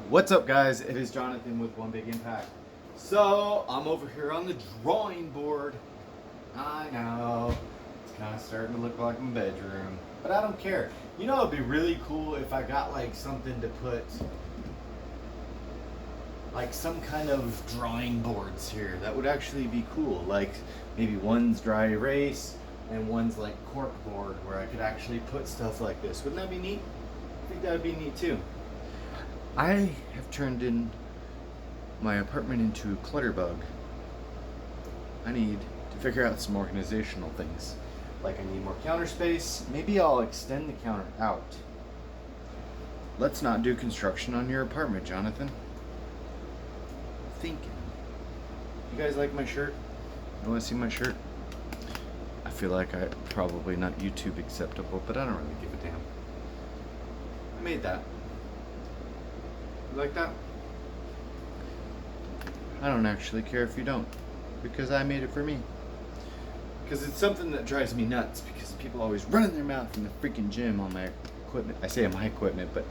What's up, guys? It is Jonathan with One Big Impact. So I'm over here on the drawing board. I know it's kind of starting to look like my bedroom, but I don't care. You know, it'd be really cool if I got like something to put, like some kind of drawing boards here. That would actually be cool. Like maybe one's dry erase and one's like cork board, where I could actually put stuff like this. Wouldn't that be neat? I think that would be neat too. I have turned in my apartment into a clutter bug. I need to figure out some organizational things. Like I need more counter space. Maybe I'll extend the counter out. Let's not do construction on your apartment, Jonathan. Thinking. You guys like my shirt? You want to see my shirt? I feel like I probably not YouTube acceptable, but I don't really give a damn. I made that. You like that? I don't actually care if you don't, because I made it for me. Because it's something that drives me nuts, because people always running their mouth in the freaking gym on my equipment. I say my equipment, but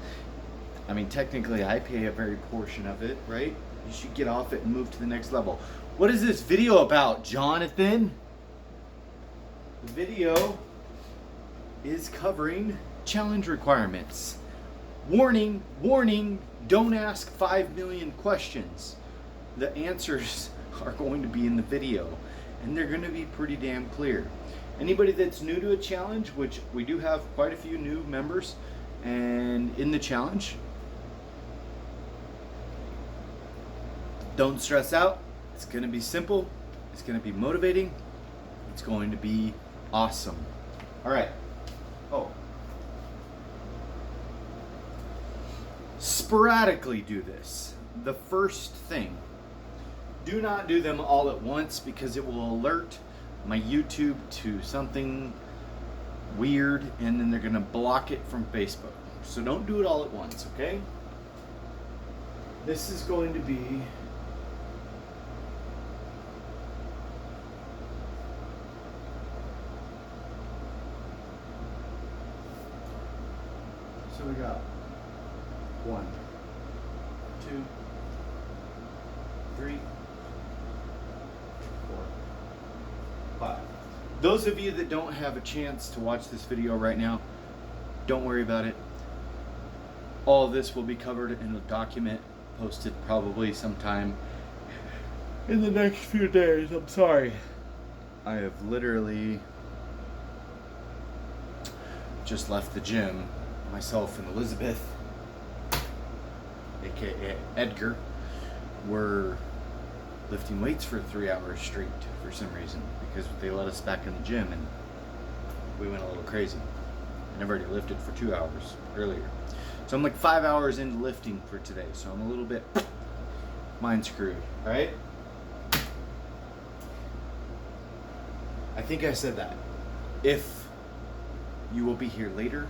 I mean technically I pay a very portion of it, right? You should get off it and move to the next level. What is this video about, Jonathan? The video is covering challenge requirements. Warning, warning, don't ask 5 million questions. The answers are going to be in the video, and they're going to be pretty damn clear. Anybody that's new to a challenge, which we do have quite a few new members, and in the challenge, don't stress out. It's going to be simple. It's going to be motivating. It's going to be awesome. All right. Oh. Sporadically do this. The first thing, do not do them all at once, because it will alert my YouTube to something weird, and then they're going to block it from Facebook. So don't do it all at once, okay? This is going to be so we got 1, 2, 3, 4, 5. Those of you that don't have a chance to watch this video right now, don't worry about it. All of this will be covered in a document posted probably sometime in the next few days. I'm sorry. I have literally just left the gym. Myself and Elizabeth, aka Edgar, were lifting weights for 3 hours straight for some reason, because they let us back in the gym and we went a little crazy. And I've already lifted for 2 hours earlier. So I'm like 5 hours into lifting for today, so I'm a little bit mind screwed, alright? I think I said that. If you will be here later,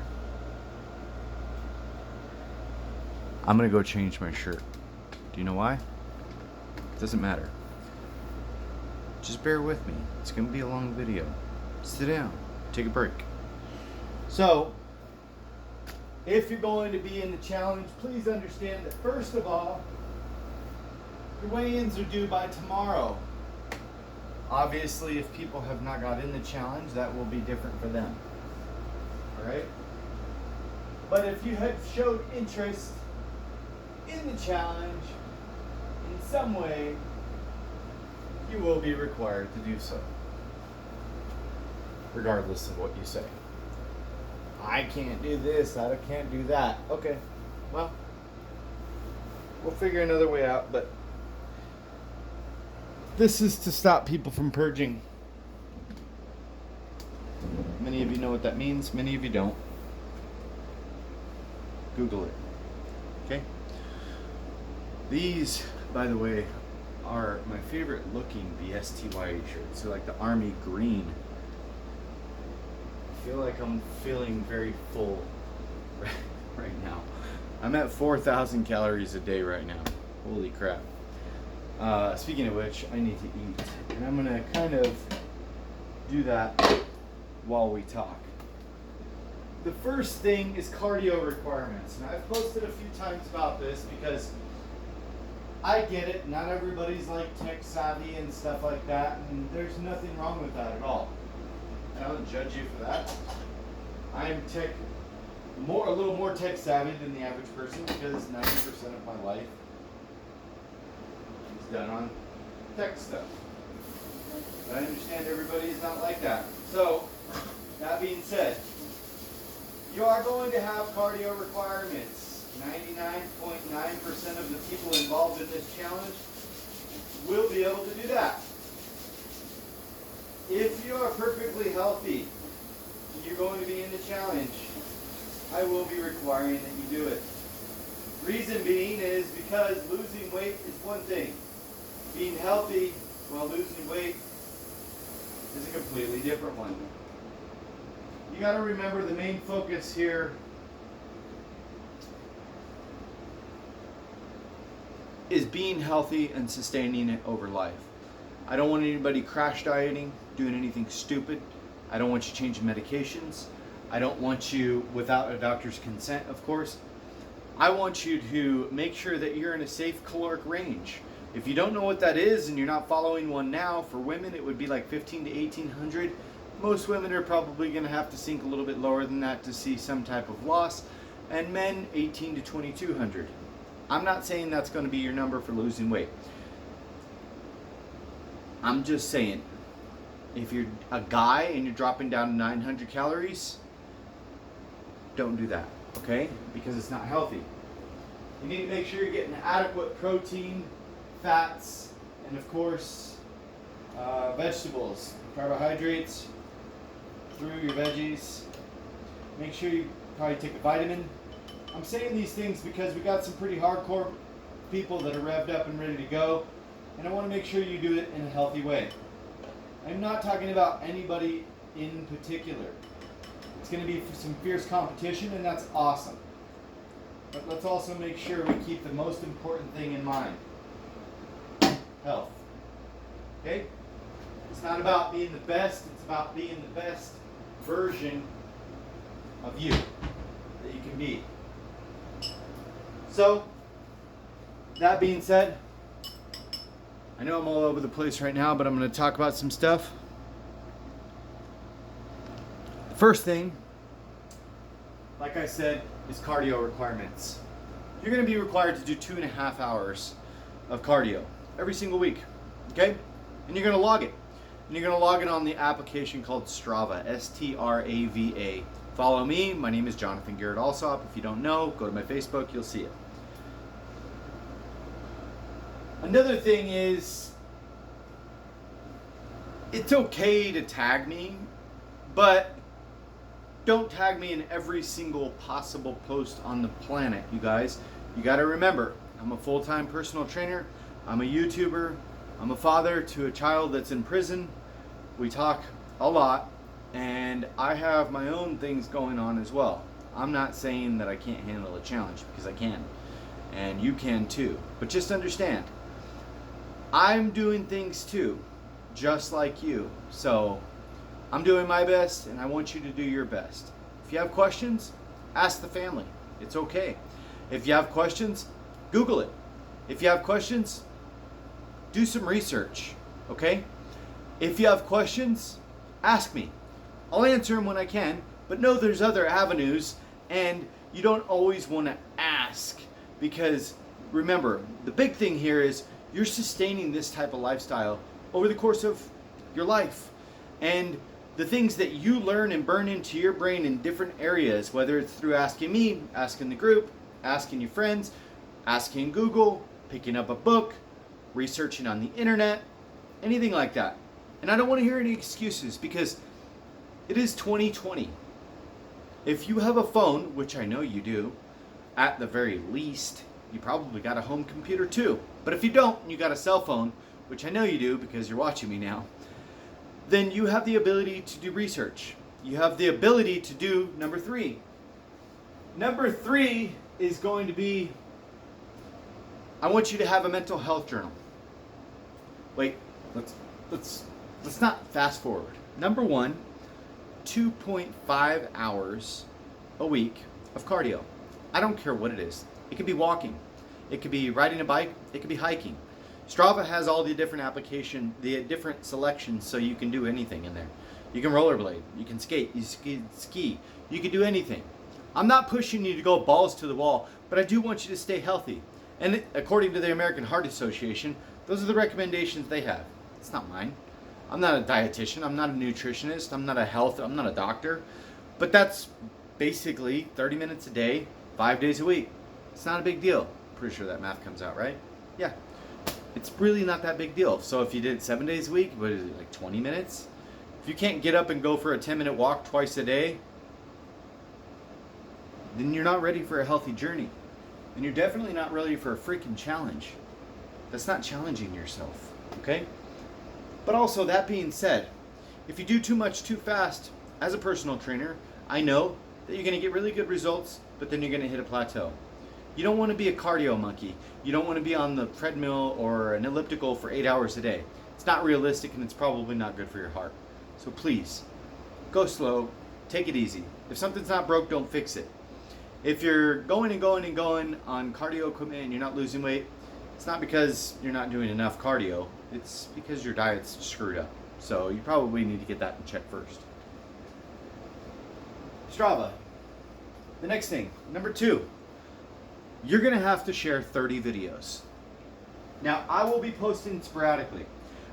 I'm gonna go change my shirt. Do you know why? It doesn't matter. Just bear with me. It's gonna be a long video. Sit down. Take a break. So, if you're going to be in the challenge, please understand that first of all, your weigh-ins are due by tomorrow. Obviously, if people have not got in the challenge, that will be different for them. Alright? But if you have showed interest in the challenge in some way, you will be required to do so, regardless of what you say. I can't do this, I can't do that. Okay, well, we'll figure another way out, but this is to stop people from purging. Many of you know what that means, many of you don't. Google it. Okay? These, by the way, are my favorite looking BSTY shirts. They're like the army green. I feel like I'm feeling very full right now. I'm at 4,000 calories a day right now. Holy crap. Speaking of which, I need to eat. And I'm gonna kind of do that while we talk. the first thing is cardio requirements. Now, I've posted a few times about this because I get it. Not everybody's like tech savvy and stuff like that, and there's nothing wrong with that at all. I don't judge you for that. I'm a little more tech savvy than the average person because 90% of my life is done on tech stuff. But I understand everybody is not like that. So, that being said, you are going to have cardio requirements. 99.9% of the people involved in this challenge will be able to do that. If you are perfectly healthy, you're going to be in the challenge, I will be requiring that you do it. Reason being is because losing weight is one thing. Being healthy while losing weight is a completely different one. You got to remember the main focus here is being healthy and sustaining it over life. I don't want anybody crash dieting, doing anything stupid. I don't want you changing medications. I don't want you without a doctor's consent, of course. I want you to make sure that you're in a safe caloric range. If you don't know what that is and you're not following one now, for women it would be like 15 to 1800. Most women are probably going to have to sink a little bit lower than that to see some type of loss. And men, 18 to 2200. I'm not saying that's going to be your number for losing weight. I'm just saying, if you're a guy and you're dropping down to 900 calories, don't do that, okay? Because it's not healthy. You need to make sure you're getting adequate protein, fats, and of course, vegetables, carbohydrates through your veggies. Make sure you probably take a vitamin. I'm saying these things because we got some pretty hardcore people that are revved up and ready to go, and I want to make sure you do it in a healthy way. I'm not talking about anybody in particular. It's going to be some fierce competition, and that's awesome. But let's also make sure we keep the most important thing in mind. Health. Okay? It's not about being the best, it's about being the best version of you that you can be. So, that being said, I know I'm all over the place right now, but I'm going to talk about some stuff. The first thing, like I said, is cardio requirements. You're going to be required to do 2.5 hours of cardio every single week, okay? And you're going to log it. And you're going to log it on the application called Strava, S-T-R-A-V-A. Follow me. My name is Jonathan Garrett Alsop. If you don't know, go to my Facebook. You'll see it. Another thing is, it's okay to tag me, but don't tag me in every single possible post on the planet, you guys. You got to remember, I'm a full-time personal trainer. I'm a YouTuber. I'm a father to a child that's in prison. We talk a lot, and I have my own things going on as well. I'm not saying that I can't handle a challenge, because I can, and you can too. But just understand, I'm doing things too, just like you. So I'm doing my best, and I want you to do your best. If you have questions, ask the family. It's okay. If you have questions, Google it. If you have questions, do some research, okay? If you have questions, ask me. I'll answer them when I can, but know there's other avenues, and you don't always want to ask, because remember, the big thing here is you're sustaining this type of lifestyle over the course of your life. And the things that you learn and burn into your brain in different areas, whether it's through asking me, asking the group, asking your friends, asking Google, picking up a book, researching on the internet, anything like that. And I don't want to hear any excuses, because it is 2020. If you have a phone, which I know you do, at the very least, you probably got a home computer too. But if you don't, and you got a cell phone, which I know you do because you're watching me now, then you have the ability to do research. You have the ability to do number 3. Number 3 is going to be, I want you to have a mental health journal. Wait, let's not fast forward. Number 1, 2.5 hours a week of cardio. I don't care what it is. It could be walking. It could be riding a bike. It could be hiking. Strava has all the different the different selections, so you can do anything in there. You can rollerblade. You can skate. You can ski. You can do anything. I'm not pushing you to go balls to the wall, but I do want you to stay healthy. And according to the American Heart Association, those are the recommendations they have. It's not mine. I'm not a dietitian. I'm not a nutritionist. I'm not a doctor. But that's basically 30 minutes a day, 5 days a week. It's not a big deal. Pretty sure that math comes out right. Yeah. It's really not that big deal. So if you did 7 days a week, what is it, like 20 minutes? If you can't get up and go for a 10-minute walk twice a day, then you're not ready for a healthy journey. And you're definitely not ready for a freaking challenge. That's not challenging yourself, okay? But also, that being said, if you do too much too fast as a personal trainer, I know that you're going to get really good results, but then you're going to hit a plateau. You don't want to be a cardio monkey. You don't want to be on the treadmill or an elliptical for 8 hours a day. It's not realistic, and it's probably not good for your heart. So please, go slow, take it easy. If something's not broke, don't fix it. If you're going and going and going on cardio equipment and you're not losing weight, it's not because you're not doing enough cardio. It's because your diet's screwed up. So you probably need to get that in check first. Strava. The next thing, number 2, you're going to have to share 30 videos. Now, I will be posting sporadically.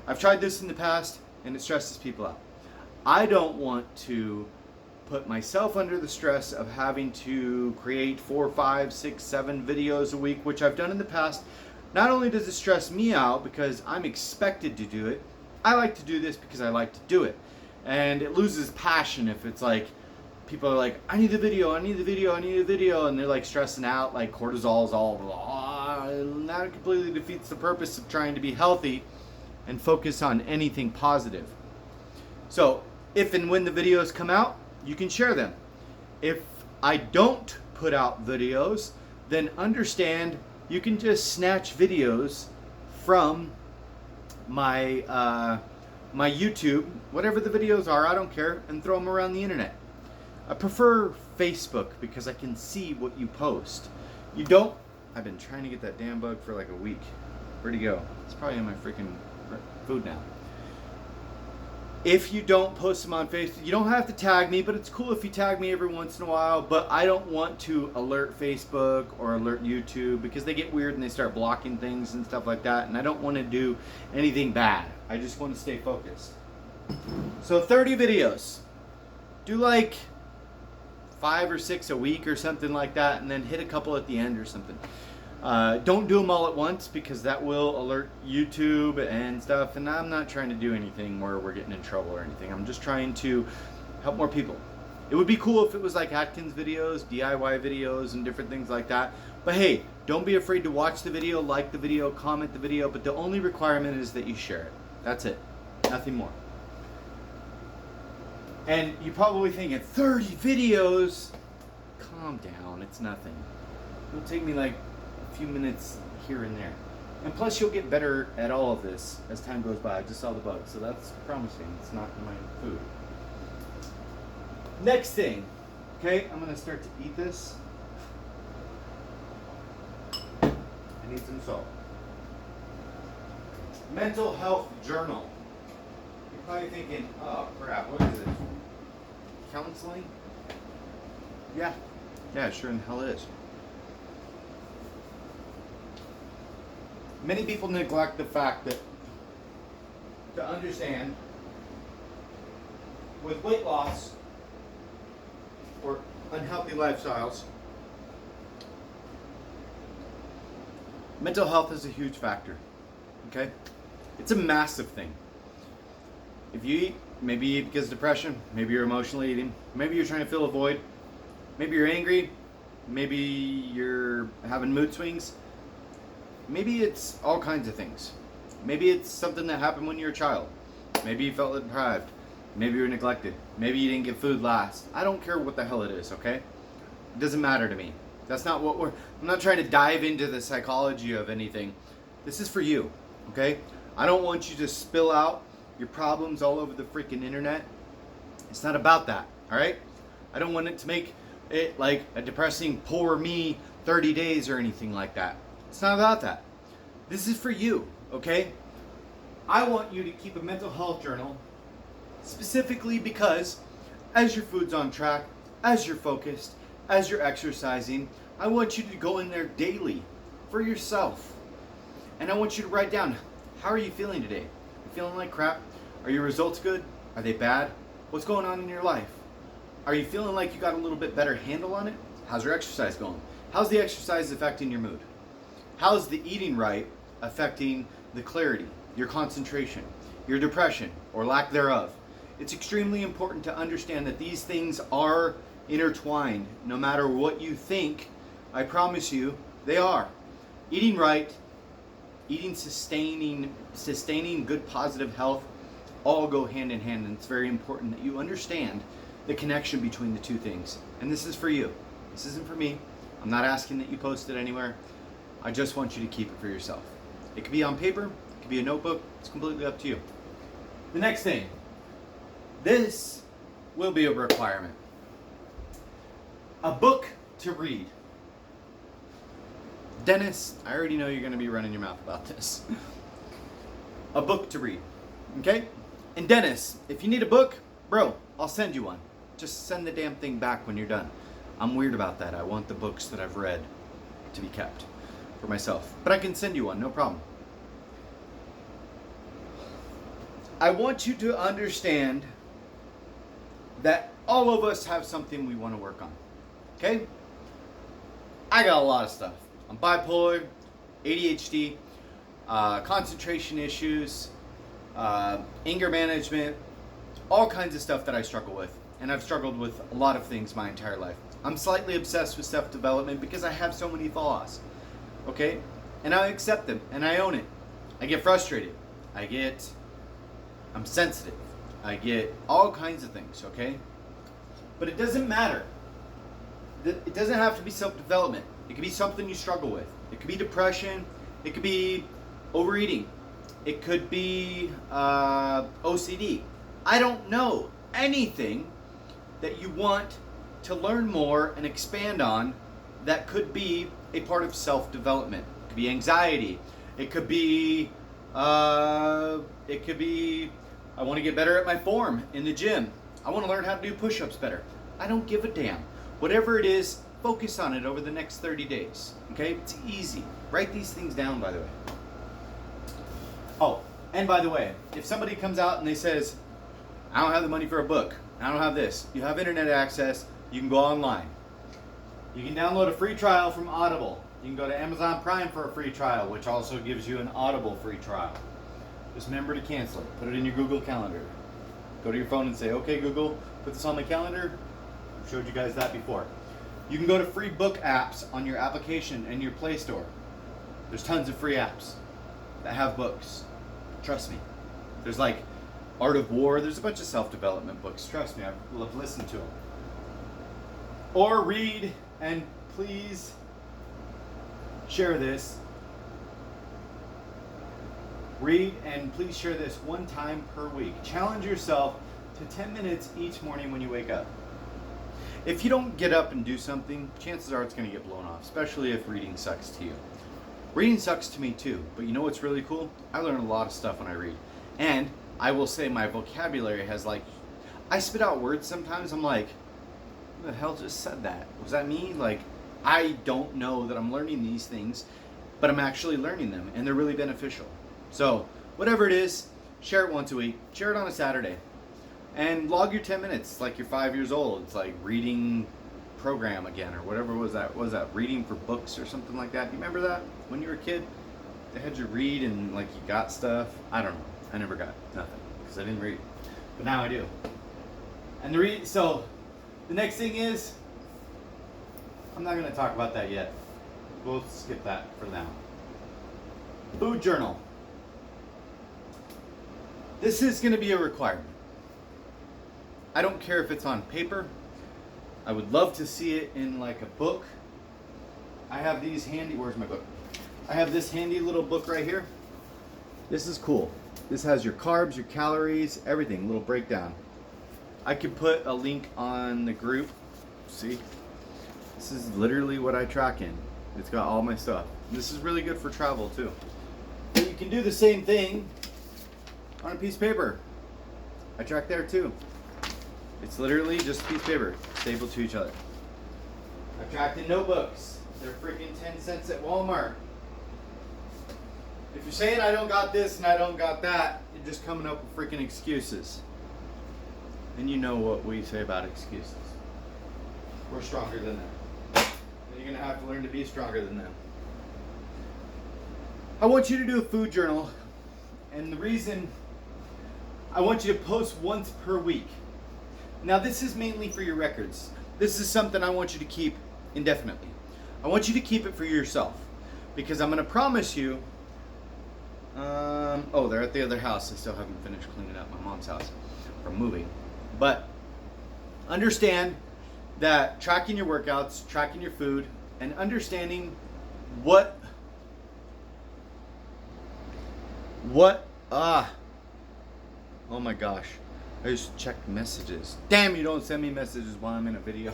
I've tried this in the past, and it stresses people out. I don't want to put myself under the stress of having to create 4, 5, 6, 7 videos a week, which I've done in the past. Not only does it stress me out because I'm expected to do it, I like to do this because I like to do it. And it loses passion if it's like, people are like, I need the video, I need the video, I need the video, and they're like stressing out, like cortisol's all blah. And that completely defeats the purpose of trying to be healthy and focus on anything positive. So, if and when the videos come out, you can share them. If I don't put out videos, then understand you can just snatch videos from my my YouTube, whatever the videos are, I don't care, and throw them around the internet. I prefer Facebook because I can see what you post. You don't. I've been trying to get that damn bug for like a week. Where'd he go? It's probably in my freaking food now. If you don't post them on Facebook, you don't have to tag me, but it's cool if you tag me every once in a while. But I don't want to alert Facebook or alert YouTube because they get weird and they start blocking things and stuff like that. And I don't want to do anything bad. I just want to stay focused. So 30 videos. Do like 5 or 6 a week or something like that, and then hit a couple at the end or something. Don't do them all at once because that will alert YouTube and stuff, and I'm not trying to do anything where we're getting in trouble or anything. I'm just trying to help more people. It would be cool if it was like Atkins videos, DIY videos, and different things like that. But hey, don't be afraid to watch the video, like the video, comment the video, but the only requirement is that you share it. That's it. Nothing more. And you're probably thinking, 30 videos? Calm down, it's nothing. It'll take me like a few minutes here and there. And plus you'll get better at all of this as time goes by. I just saw the bug, so that's promising. It's not in my food. Next thing, okay, I'm gonna start to eat this. I need some salt. Mental health journal. You're probably thinking, oh crap, what is it? Counseling? Yeah, sure in hell it is. Many people neglect the fact that to understand with weight loss or unhealthy lifestyles, mental health is a huge factor. Okay? It's a massive thing. If you eat, maybe you eat because of depression, maybe you're emotionally eating, maybe you're trying to fill a void, maybe you're angry, maybe you're having mood swings, maybe it's all kinds of things. Maybe it's something that happened when you were a child. Maybe you felt deprived. Maybe you were neglected. Maybe you didn't get food last. I don't care what the hell it is, okay? It doesn't matter to me. That's not what I'm not trying to dive into the psychology of anything. This is for you, okay? I don't want you to spill out your problems all over the freaking internet. It's not about that, all right? I don't want it to make it like a depressing poor me 30 days or anything like that. It's not about that. This is for you, okay? I want you to keep a mental health journal specifically because as your food's on track, as you're focused, as you're exercising, I want you to go in there daily for yourself. And I want you to write down, how are you feeling today? You feeling like crap? Are your results good? Are they bad? What's going on in your life? Are you feeling like you got a little bit better handle on it? How's your exercise going? How's the exercise affecting your mood? How's the eating right affecting the clarity, your concentration, your depression, or lack thereof? It's extremely important to understand that these things are intertwined. No matter what you think, I promise you, they are. Eating right, sustaining good positive health, all go hand in hand, and it's very important that you understand the connection between the two things. And this is for you. This isn't for me. I'm not asking that you post it anywhere. I just want you to keep it for yourself. It could be on paper, it could be a notebook, it's completely up to you. The next thing, this will be a requirement. A book to read. Dennis, I already know you're going to be running your mouth about this. A book to read, okay? And Dennis, if you need a book, bro, I'll send you one. Just send the damn thing back when you're done. I'm weird about that. I want the books that I've read to be kept for myself. But I can send you one, no problem. I want you to understand that all of us have something we want to work on, okay? I got a lot of stuff. I'm bipolar, ADHD, concentration issues, anger management, all kinds of stuff that I struggle with. And I've struggled with a lot of things my entire life. I'm slightly obsessed with self-development because I have so many flaws, okay? And I accept them, and I own it. I get frustrated. I'm sensitive. I get all kinds of things, okay? But it doesn't matter. It doesn't have to be self-development. It could be something you struggle with. It could be depression. It could be overeating. It could be OCD. I don't know. Anything that you want to learn more and expand on that could be a part of self-development. It could be anxiety. It could be I want to get better at my form in the gym. I want to learn how to do push-ups better. I don't give a damn. Whatever it is, focus on it over the next 30 days. Okay? It's easy. Write these things down, by the way. Oh, and by the way, if somebody comes out and they says, I don't have the money for a book, I don't have this, you have internet access, you can go online. You can download a free trial from Audible. You can go to Amazon Prime for a free trial, which also gives you an Audible free trial. Just remember to cancel it. Put it in your Google Calendar. Go to your phone and say, okay, Google, put this on my calendar. I've showed you guys that before. You can go to free book apps on your application and your Play Store. There's tons of free apps that have books. Trust me. There's like Art of War. There's a bunch of self-development books. Trust me, I love listening to them. Or read, and please share this. Read and please share this one time per week. Challenge yourself to 10 minutes each morning when you wake up. If you don't get up and do something, chances are it's going to get blown off, especially if reading sucks to you. Reading sucks to me too, but you know what's really cool? I learn a lot of stuff when I read. And I will say my vocabulary has I spit out words sometimes, I'm like, who the hell just said that? Was that me? I don't know that I'm learning these things, but I'm actually learning them, and they're really beneficial. So, whatever it is, share it once a week. Share it on a Saturday. And log your 10 minutes like you're 5 years old. It's like reading program again, or whatever was that? What was that? Reading for books or something like that? You remember that? When you were a kid? They had you read and you got stuff. I don't know. I never got nothing because I didn't read. But now I do. And so, the next thing is, I'm not going to talk about that yet. We'll skip that for now. Food journal. This is going to be a requirement. I don't care if it's on paper. I would love to see it in a book. I have these handy, where's my book? I have this handy little book right here. This is cool. This has your carbs, your calories, everything, little breakdown. I could put a link on the group. See? This is literally what I track in. It's got all my stuff. This is really good for travel too. But you can do the same thing on a piece of paper. I track there too. It's literally just a piece of paper stapled to each other. I tracked in notebooks. They're freaking 10 cents at Walmart. If you're saying I don't got this and I don't got that, you're just coming up with freaking excuses. And you know what we say about excuses. We're stronger than them. And you're going to have to learn to be stronger than them. I want you to do a food journal. And the reason I want you to post once per week. Now this is mainly for your records. This is something I want you to keep indefinitely. I want you to keep it for yourself. Because I'm going to promise you, oh, they're at the other house. I still haven't finished cleaning up my mom's house from moving. But understand that tracking your workouts, tracking your food, and understanding oh my gosh. I just checked messages. Damn, you don't send me messages while I'm in a video.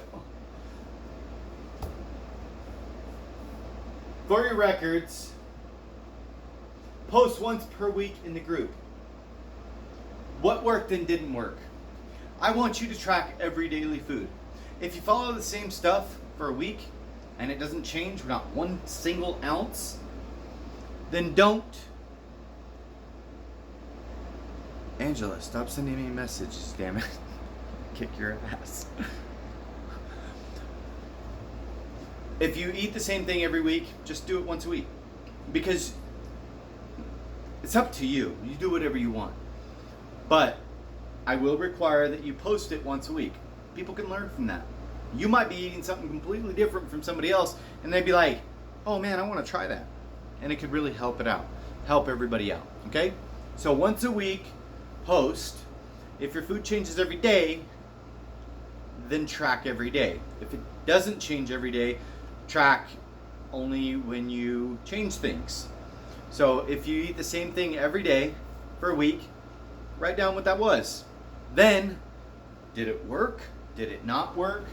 For your records, post once per week in the group. What worked and didn't work? I want you to track every daily food. If you follow the same stuff for a week and it doesn't change, not one single ounce, then don't. Angela, stop sending me messages, damn it. Kick your ass. If you eat the same thing every week, just do it once a week. Because it's up to you. You do whatever you want. But I will require that you post it once a week. People can learn from that. You might be eating something completely different from somebody else, and they'd be like, oh man, I want to try that. And it could really help it out. Help everybody out. Okay? So once a week, post. If your food changes every day, then track every day. If it doesn't change every day, track only when you change things. So if you eat the same thing every day for a week, write down what that was. Then, did it work? Did it not work?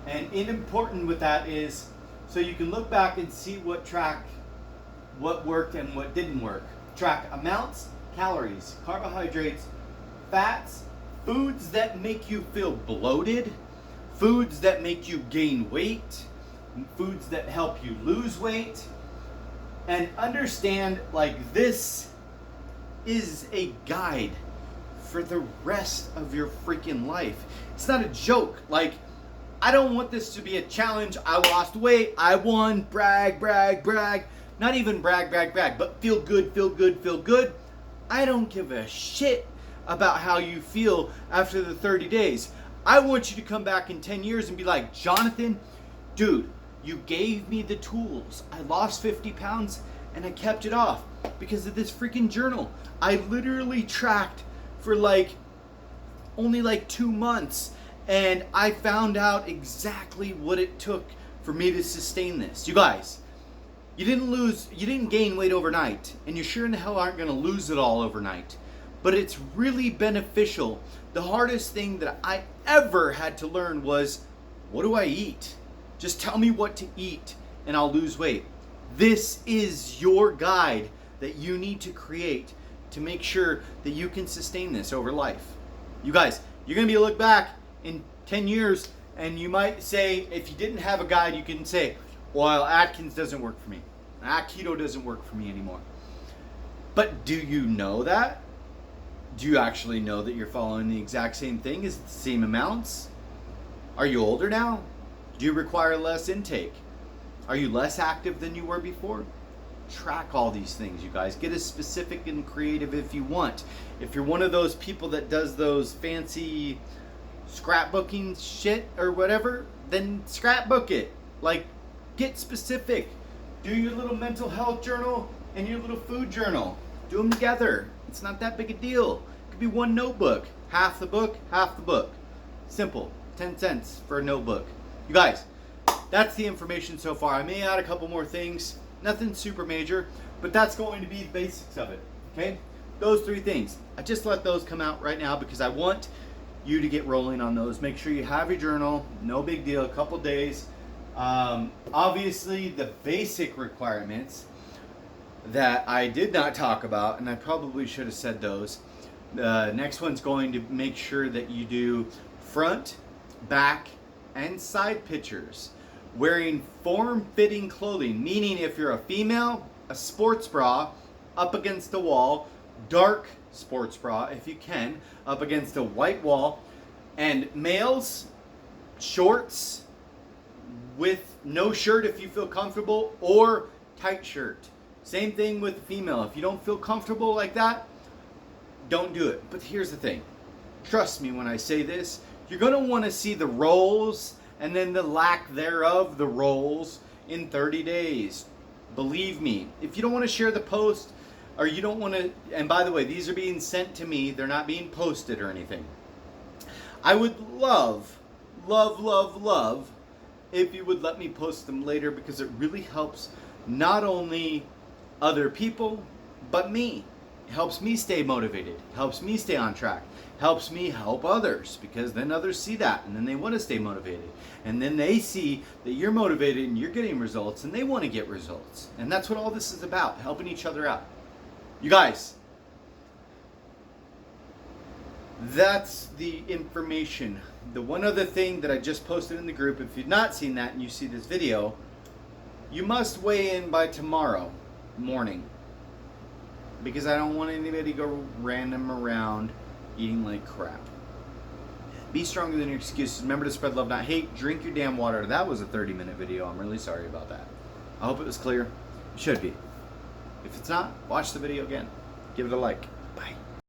And important with that is, so you can look back and see what worked and what didn't work. Track amounts, calories, carbohydrates, fats, foods that make you feel bloated, foods that make you gain weight, foods that help you lose weight, and understand like this is a guide for the rest of your freaking life. It's not a joke. Like, I don't want this to be a challenge. I lost weight, I won, brag, brag, brag. Not even brag, brag, brag, but feel good, feel good, feel good. I don't give a shit about how you feel after the 30 days. I want you to come back in 10 years and be like, Jonathan, dude, you gave me the tools. I lost 50 pounds and I kept it off because of this freaking journal. I literally tracked for only 2 months and I found out exactly what it took for me to sustain this. You guys, you didn't gain weight overnight, and you sure in the hell aren't going to lose it all overnight. But it's really beneficial. The hardest thing that I ever had to learn was, what do I eat? Just tell me what to eat and I'll lose weight. This is your guide that you need to create to make sure that you can sustain this over life. You guys, you're going to be look back in 10 years and you might say, if you didn't have a guide, you can say, well, Atkins doesn't work for me. Keto doesn't work for me anymore. But do you know that? Do you actually know that you're following the exact same thing? Is it the same amounts? Are you older now? Do you require less intake? Are you less active than you were before? Track all these things, you guys. Get as specific and creative if you want. If you're one of those people that does those fancy scrapbooking shit or whatever, then scrapbook it. Get specific. Do your little mental health journal and your little food journal. Do them together. It's not that big a deal. It could be one notebook. Half the book, half the book. Simple. 10 cents for a notebook. You guys, that's the information so far. I may add a couple more things. Nothing super major, but that's going to be the basics of it. Okay? Those 3 things. I just let those come out right now because I want you to get rolling on those. Make sure you have your journal. No big deal. A couple days. Obviously, the basic requirements that I did not talk about, and I probably should have said those. The next one's going to make sure that you do front, back, and side pictures wearing form-fitting clothing, meaning if you're a female, a sports bra up against the wall, dark sports bra if you can, up against a white wall, and males, shorts with no shirt if you feel comfortable, or tight shirt. Same thing with female. If you don't feel comfortable like that, don't do it. But here's the thing. Trust me when I say this. You're going to want to see the rolls and then the lack thereof, the rolls, in 30 days. Believe me. If you don't want to share the post, or you don't want to, and by the way, these are being sent to me. They're not being posted or anything. I would love, love, love, love if you would let me post them later, because it really helps not only other people, but me. It helps me stay motivated, helps me stay on track, helps me help others, because then others see that and then they want to stay motivated. And then they see that you're motivated and you're getting results and they want to get results. And that's what all this is about, helping each other out. You guys, that's the information. The one other thing that I just posted in the group, if you've not seen that and you see this video, you must weigh in by tomorrow morning, because I don't want anybody to go random around eating like crap. Be stronger than your excuses. Remember to spread love, not hate. Drink your damn water. That was a 30-minute video. I'm really sorry about that. I hope it was clear. It should be. If it's not, watch the video again. Give it a like. Bye.